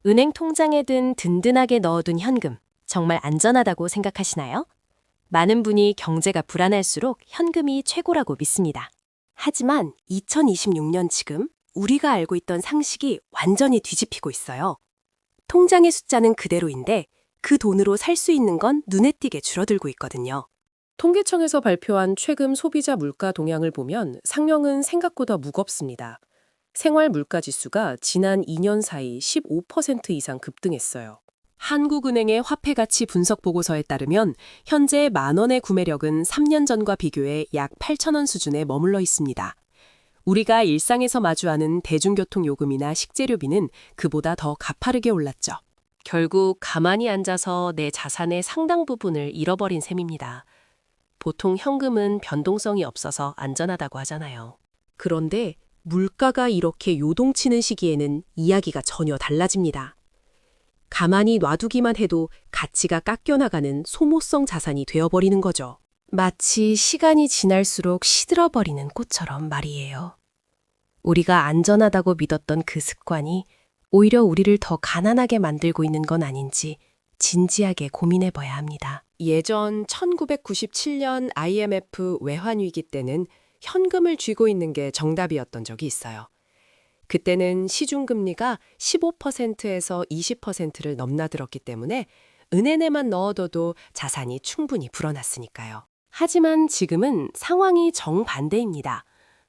은행 통장에 든든하게 넣어둔 현금, 정말 안전하다고 생각하시나요? 많은 분이 경제가 불안할수록 현금이 최고라고 믿습니다. 하지만 2026년 지금 우리가 알고 있던 상식이 완전히 뒤집히고 있어요. 통장의 숫자는 그대로인데 그 돈으로 살 수 있는 건 눈에 띄게 줄어들고 있거든요. 통계청에서 발표한 최근 소비자 물가 동향을 보면 상명은 생각보다 무겁습니다. 생활 물가 지수가 지난 2년 사이 15% 이상 급등했어요. 한국은행의 화폐 가치 분석 보고서에 따르면 현재 만 원의 구매력은 3년 전과 비교해 약 8천 원 수준에 머물러 있습니다. 우리가 일상에서 마주하는 대중교통 요금이나 식재료비는 그보다 더 가파르게 올랐죠. 결국 가만히 앉아서 내 자산의 상당 부분을 잃어버린 셈입니다. 보통 현금은 변동성이 없어서 안전하다고 하잖아요. 그런데 물가가 이렇게 요동치는 시기에는 이야기가 전혀 달라집니다. 가만히 놔두기만 해도 가치가 깎여나가는 소모성 자산이 되어버리는 거죠. 마치 시간이 지날수록 시들어버리는 꽃처럼 말이에요. 우리가 안전하다고 믿었던 그 습관이 오히려 우리를 더 가난하게 만들고 있는 건 아닌지 진지하게 고민해봐야 합니다. 예전 1997년 IMF 외환위기 때는 현금을 쥐고 있는 게 정답이었던 적이 있어요. 그때는 시중금리가 15%에서 20%를 넘나들었기 때문에 은행에만 넣어둬도 자산이 충분히 불어났으니까요. 하지만 지금은 상황이 정반대입니다.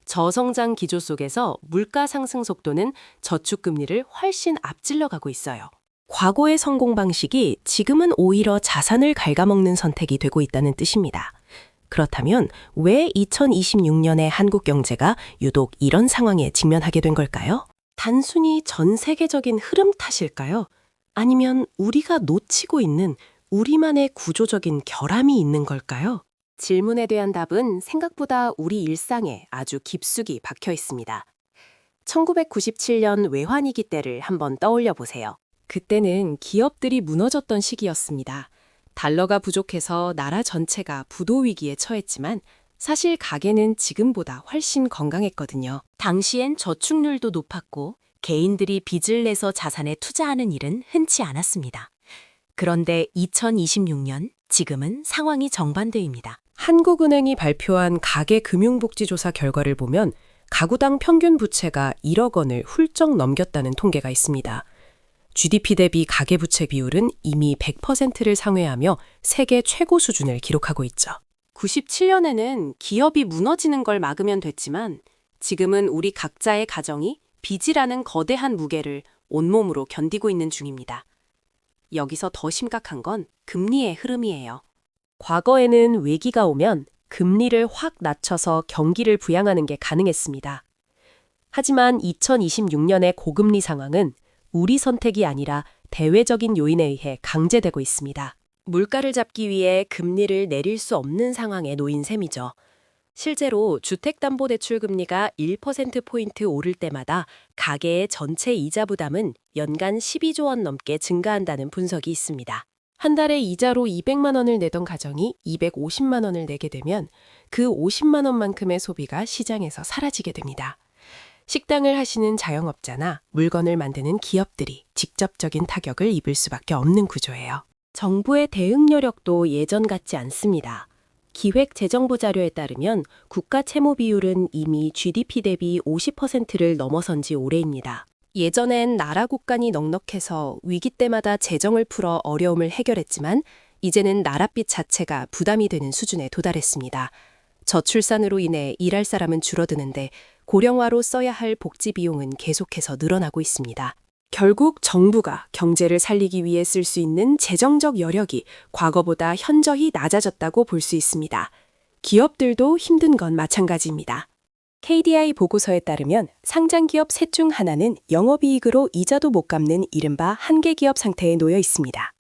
저성장 기조 속에서 물가 상승 속도는 저축금리를 훨씬 앞질러 가고 있어요. 과거의 성공 방식이 지금은 오히려 자산을 갉아먹는 선택이 되고 있다는 뜻입니다. 그렇다면 왜 2026년의 한국 경제가 유독 이런 상황에 직면하게 된 걸까요? 단순히 전 세계적인 흐름 탓일까요? 아니면 우리가 놓치고 있는 우리만의 구조적인 결함이 있는 걸까요? 질문에 대한 답은 생각보다 우리 일상에 아주 깊숙이 박혀 있습니다. 1997년 외환위기 때를 한번 떠올려 보세요. 그때는 기업들이 무너졌던 시기였습니다. 달러가 부족해서 나라 전체가 부도 위기에 처했지만 사실 가계는 지금보다 훨씬 건강했거든요. 당시엔 저축률도 높았고 개인들이 빚을 내서 자산에 투자하는 일은 흔치 않았습니다. 그런데 2026년, 지금은 상황이 정반대입니다. 한국은행이 발표한 가계금융복지조사 결과를 보면 가구당 평균 부채가 1억 원을 훌쩍 넘겼다는 통계가 있습니다. GDP 대비 가계부채 비율은 이미 100%를 상회하며 세계 최고 수준을 기록하고 있죠. 97년에는 기업이 무너지는 걸 막으면 됐지만 지금은 우리 각자의 가정이 빚이라는 거대한 무게를 온몸으로 견디고 있는 중입니다. 여기서 더 심각한 건 금리의 흐름이에요. 과거에는 위기가 오면 금리를 확 낮춰서 경기를 부양하는 게 가능했습니다. 하지만 2026년의 고금리 상황은 우리 선택이 아니라 대외적인 요인에 의해 강제되고 있습니다. 물가를 잡기 위해 금리를 내릴 수 없는 상황에 놓인 셈이죠. 실제로 주택담보대출 금리가 1%포인트 오를 때마다 가계의 전체 이자 부담은 연간 12조 원 넘게 증가한다는 분석이 있습니다. 한 달에 이자로 200만 원을 내던 가정이 250만 원을 내게 되면 그 50만 원만큼의 소비가 시장에서 사라지게 됩니다. 식당을 하시는 자영업자나 물건을 만드는 기업들이 직접적인 타격을 입을 수밖에 없는 구조예요. 정부의 대응 여력도 예전 같지 않습니다. 기획재정부 자료에 따르면 국가 채무 비율은 이미 GDP 대비 50%를 넘어선 지 오래입니다. 예전엔 나라 국간이 넉넉해서 위기 때마다 재정을 풀어 어려움을 해결했지만 이제는 나랏빚 자체가 부담이 되는 수준에 도달했습니다. 저출산으로 인해 일할 사람은 줄어드는데 고령화로 써야 할 복지 비용은 계속해서 늘어나고 있습니다. 결국 정부가 경제를 살리기 위해 쓸 수 있는 재정적 여력이 과거보다 현저히 낮아졌다고 볼 수 있습니다. 기업들도 힘든 건 마찬가지입니다. KDI 보고서에 따르면 상장기업 셋 중 하나는 영업이익으로 이자도 못 갚는 이른바 한계기업 상태에 놓여 있습니다.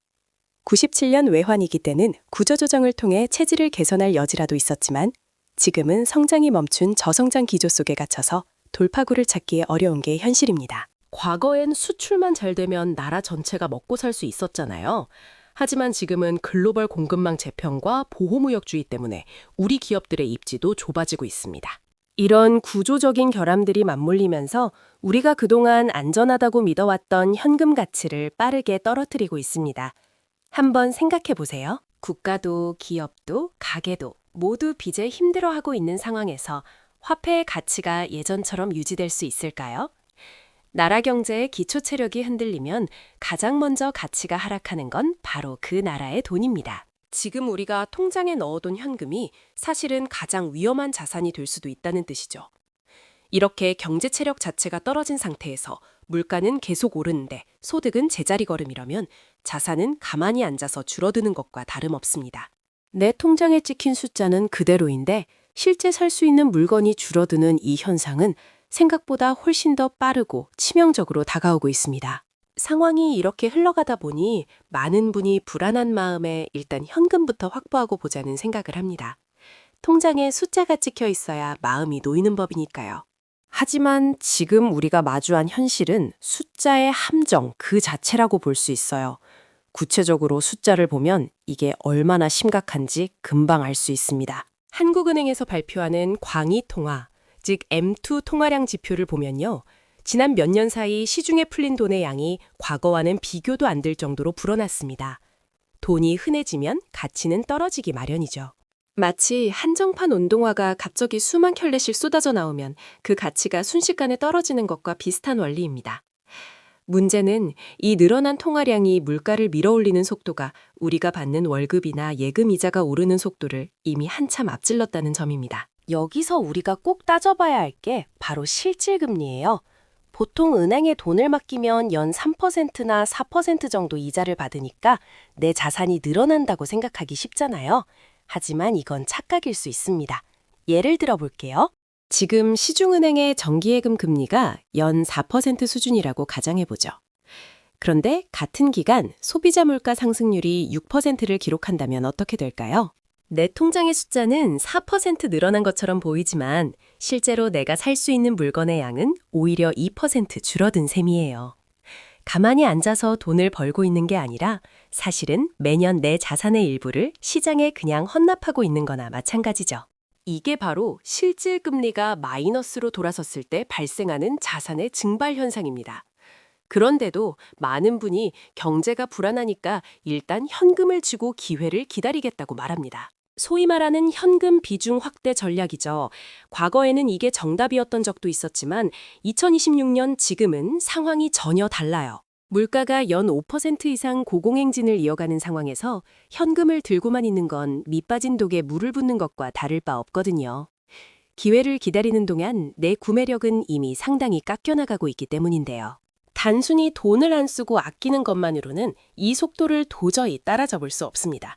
97년 외환위기 때는 구조조정을 통해 체질을 개선할 여지라도 있었지만 지금은 성장이 멈춘 저성장 기조 속에 갇혀서 돌파구를 찾기 어려운 게 현실입니다. 과거엔 수출만 잘 되면 나라 전체가 먹고 살 수 있었잖아요. 하지만 지금은 글로벌 공급망 재편과 보호무역주의 때문에 우리 기업들의 입지도 좁아지고 있습니다. 이런 구조적인 결함들이 맞물리면서 우리가 그동안 안전하다고 믿어왔던 현금 가치를 빠르게 떨어뜨리고 있습니다. 한번 생각해 보세요. 국가도 기업도 가게도 모두 빚에 힘들어하고 있는 상황에서 화폐의 가치가 예전처럼 유지될 수 있을까요? 나라 경제의 기초 체력이 흔들리면 가장 먼저 가치가 하락하는 건 바로 그 나라의 돈입니다. 지금 우리가 통장에 넣어둔 현금이 사실은 가장 위험한 자산이 될 수도 있다는 뜻이죠. 이렇게 경제 체력 자체가 떨어진 상태에서 물가는 계속 오르는데 소득은 제자리 걸음이라면 자산은 가만히 앉아서 줄어드는 것과 다름없습니다. 내 통장에 찍힌 숫자는 그대로인데 실제 살 수 있는 물건이 줄어드는 이 현상은 생각보다 훨씬 더 빠르고 치명적으로 다가오고 있습니다. 상황이 이렇게 흘러가다 보니 많은 분이 불안한 마음에 일단 현금부터 확보하고 보자는 생각을 합니다. 통장에 숫자가 찍혀 있어야 마음이 놓이는 법이니까요. 하지만 지금 우리가 마주한 현실은 숫자의 함정 그 자체라고 볼 수 있어요. 구체적으로 숫자를 보면 이게 얼마나 심각한지 금방 알 수 있습니다. 한국은행에서 발표하는 광의통화, 즉 M2 통화량 지표를 보면요. 지난 몇 년 사이 시중에 풀린 돈의 양이 과거와는 비교도 안 될 정도로 불어났습니다. 돈이 흔해지면 가치는 떨어지기 마련이죠. 마치 한정판 운동화가 갑자기 수만 켤레씩 쏟아져 나오면 그 가치가 순식간에 떨어지는 것과 비슷한 원리입니다. 문제는 이 늘어난 통화량이 물가를 밀어올리는 속도가 우리가 받는 월급이나 예금 이자가 오르는 속도를 이미 한참 앞질렀다는 점입니다. 여기서 우리가 꼭 따져봐야 할 게 바로 실질금리예요. 보통 은행에 돈을 맡기면 연 3%나 4% 정도 이자를 받으니까 내 자산이 늘어난다고 생각하기 쉽잖아요. 하지만 이건 착각일 수 있습니다. 예를 들어 볼게요. 지금 시중은행의 정기예금 금리가 연 4% 수준이라고 가정해보죠. 그런데 같은 기간 소비자 물가 상승률이 6%를 기록한다면 어떻게 될까요? 내 통장의 숫자는 4% 늘어난 것처럼 보이지만 실제로 내가 살 수 있는 물건의 양은 오히려 2% 줄어든 셈이에요. 가만히 앉아서 돈을 벌고 있는 게 아니라 사실은 매년 내 자산의 일부를 시장에 그냥 헌납하고 있는 거나 마찬가지죠. 이게 바로 실질금리가 마이너스로 돌아섰을 때 발생하는 자산의 증발 현상입니다. 그런데도 많은 분이 경제가 불안하니까 일단 현금을 쥐고 기회를 기다리겠다고 말합니다. 소위 말하는 현금 비중 확대 전략이죠. 과거에는 이게 정답이었던 적도 있었지만 2026년 지금은 상황이 전혀 달라요. 물가가 연 5% 이상 고공행진을 이어가는 상황에서 현금을 들고만 있는 건 밑빠진 독에 물을 붓는 것과 다를 바 없거든요. 기회를 기다리는 동안 내 구매력은 이미 상당히 깎여나가고 있기 때문인데요. 단순히 돈을 안 쓰고 아끼는 것만으로는 이 속도를 도저히 따라잡을 수 없습니다.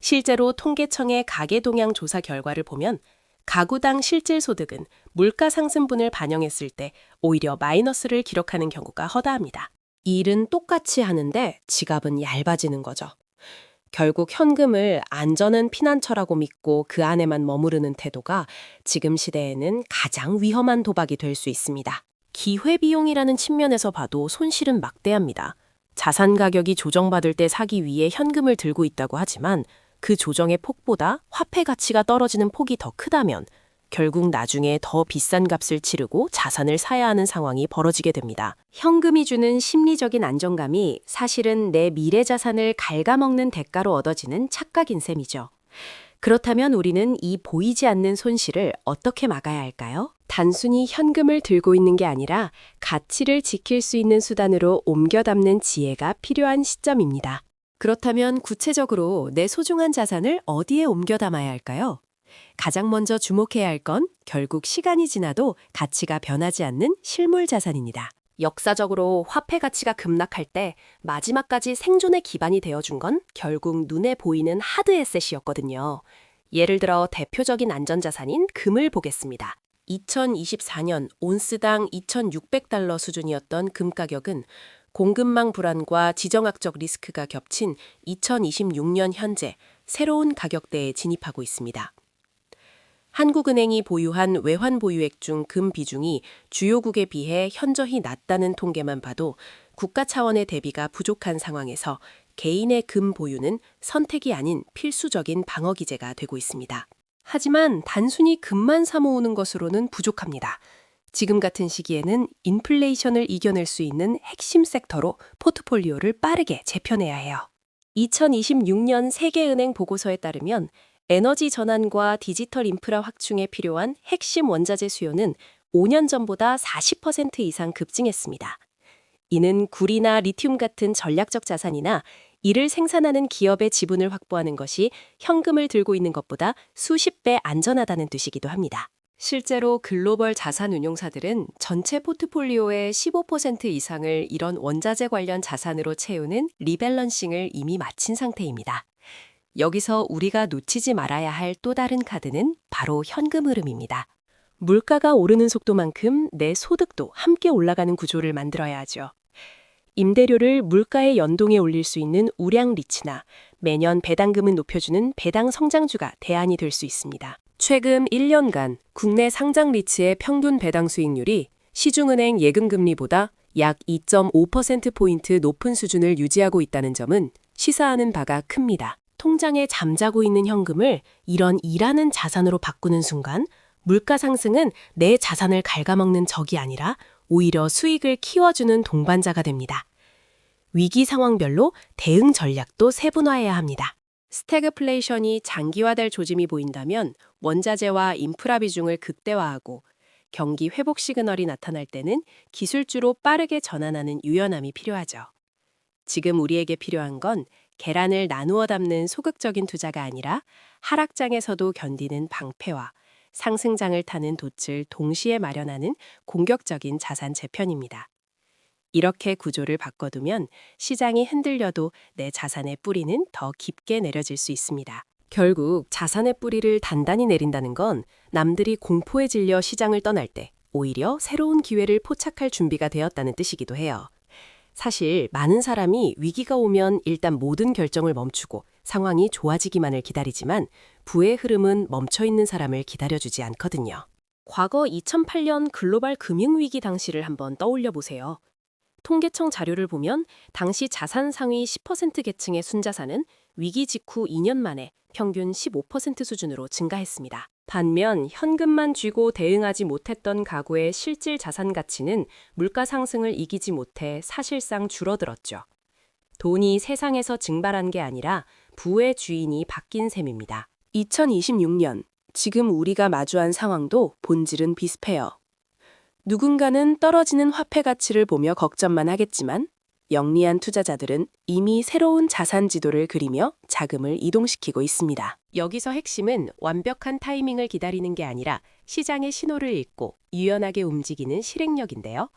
실제로 통계청의 가계동향 조사 결과를 보면 가구당 실질 소득은 물가 상승분을 반영했을 때 오히려 마이너스를 기록하는 경우가 허다합니다. 일은 똑같이 하는데 지갑은 얇아지는 거죠. 결국 현금을 안전한 피난처라고 믿고 그 안에만 머무르는 태도가 지금 시대에는 가장 위험한 도박이 될 수 있습니다. 기회비용이라는 측면에서 봐도 손실은 막대합니다. 자산 가격이 조정받을 때 사기 위해 현금을 들고 있다고 하지만 그 조정의 폭보다 화폐 가치가 떨어지는 폭이 더 크다면 결국 나중에 더 비싼 값을 치르고 자산을 사야 하는 상황이 벌어지게 됩니다. 현금이 주는 심리적인 안정감이 사실은 내 미래 자산을 갉아먹는 대가로 얻어지는 착각인 셈이죠. 그렇다면 우리는 이 보이지 않는 손실을 어떻게 막아야 할까요? 단순히 현금을 들고 있는 게 아니라 가치를 지킬 수 있는 수단으로 옮겨 담는 지혜가 필요한 시점입니다. 그렇다면 구체적으로 내 소중한 자산을 어디에 옮겨 담아야 할까요? 가장 먼저 주목해야 할 건 결국 시간이 지나도 가치가 변하지 않는 실물 자산입니다. 역사적으로 화폐 가치가 급락할 때 마지막까지 생존의 기반이 되어준 건 결국 눈에 보이는 하드에셋이었거든요. 예를 들어 대표적인 안전자산인 금을 보겠습니다. 2024년 온스당 2,600달러 수준이었던 금 가격은 공급망 불안과 지정학적 리스크가 겹친 2026년 현재 새로운 가격대에 진입하고 있습니다. 한국은행이 보유한 외환 보유액 중 금 비중이 주요국에 비해 현저히 낮다는 통계만 봐도 국가 차원의 대비가 부족한 상황에서 개인의 금 보유는 선택이 아닌 필수적인 방어 기제가 되고 있습니다. 하지만 단순히 금만 사모으는 것으로는 부족합니다. 지금 같은 시기에는 인플레이션을 이겨낼 수 있는 핵심 섹터로 포트폴리오를 빠르게 재편해야 해요. 2026년 세계은행 보고서에 따르면 에너지 전환과 디지털 인프라 확충에 필요한 핵심 원자재 수요는 5년 전보다 40% 이상 급증했습니다. 이는 구리나 리튬 같은 전략적 자산이나 이를 생산하는 기업의 지분을 확보하는 것이 현금을 들고 있는 것보다 수십 배 안전하다는 뜻이기도 합니다. 실제로 글로벌 자산 운용사들은 전체 포트폴리오의 15% 이상을 이런 원자재 관련 자산으로 채우는 리밸런싱을 이미 마친 상태입니다. 여기서 우리가 놓치지 말아야 할 또 다른 카드는 바로 현금 흐름입니다. 물가가 오르는 속도만큼 내 소득도 함께 올라가는 구조를 만들어야 하죠. 임대료를 물가에 연동해 올릴 수 있는 우량 리츠나 매년 배당금을 높여주는 배당 성장주가 대안이 될 수 있습니다. 최근 1년간 국내 상장 리츠의 평균 배당 수익률이 시중은행 예금금리보다 약 2.5%포인트 높은 수준을 유지하고 있다는 점은 시사하는 바가 큽니다. 통장에 잠자고 있는 현금을 이런 일하는 자산으로 바꾸는 순간 물가 상승은 내 자산을 갉아먹는 적이 아니라 오히려 수익을 키워주는 동반자가 됩니다. 위기 상황별로 대응 전략도 세분화해야 합니다. 스태그플레이션이 장기화될 조짐이 보인다면 원자재와 인프라 비중을 극대화하고 경기 회복 시그널이 나타날 때는 기술주로 빠르게 전환하는 유연함이 필요하죠. 지금 우리에게 필요한 건 계란을 나누어 담는 소극적인 투자가 아니라 하락장에서도 견디는 방패와 상승장을 타는 돛을 동시에 마련하는 공격적인 자산 재편입니다. 이렇게 구조를 바꿔두면 시장이 흔들려도 내 자산의 뿌리는 더 깊게 내려질 수 있습니다. 결국 자산의 뿌리를 단단히 내린다는 건 남들이 공포에 질려 시장을 떠날 때 오히려 새로운 기회를 포착할 준비가 되었다는 뜻이기도 해요. 사실 많은 사람이 위기가 오면 일단 모든 결정을 멈추고 상황이 좋아지기만을 기다리지만 부의 흐름은 멈춰있는 사람을 기다려주지 않거든요. 과거 2008년 글로벌 금융위기 당시를 한번 떠올려 보세요. 통계청 자료를 보면 당시 자산 상위 10% 계층의 순자산은 위기 직후 2년 만에 평균 15% 수준으로 증가했습니다. 반면 현금만 쥐고 대응하지 못했던 가구의 실질 자산 가치는 물가 상승을 이기지 못해 사실상 줄어들었죠. 돈이 세상에서 증발한 게 아니라 부의 주인이 바뀐 셈입니다. 2026년, 지금 우리가 마주한 상황도 본질은 비슷해요. 누군가는 떨어지는 화폐 가치를 보며 걱정만 하겠지만 영리한 투자자들은 이미 새로운 자산 지도를 그리며 자금을 이동시키고 있습니다. 여기서 핵심은 완벽한 타이밍을 기다리는 게 아니라 시장의 신호를 읽고 유연하게 움직이는 실행력인데요.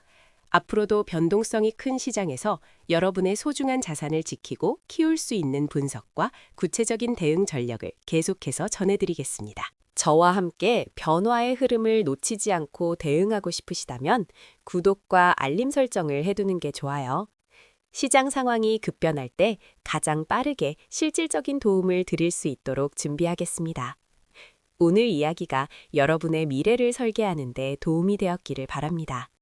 앞으로도 변동성이 큰 시장에서 여러분의 소중한 자산을 지키고 키울 수 있는 분석과 구체적인 대응 전략을 계속해서 전해드리겠습니다. 저와 함께 변화의 흐름을 놓치지 않고 대응하고 싶으시다면 구독과 알림 설정을 해두는 게 좋아요. 시장 상황이 급변할 때 가장 빠르게 실질적인 도움을 드릴 수 있도록 준비하겠습니다. 오늘 이야기가 여러분의 미래를 설계하는 데 도움이 되었기를 바랍니다.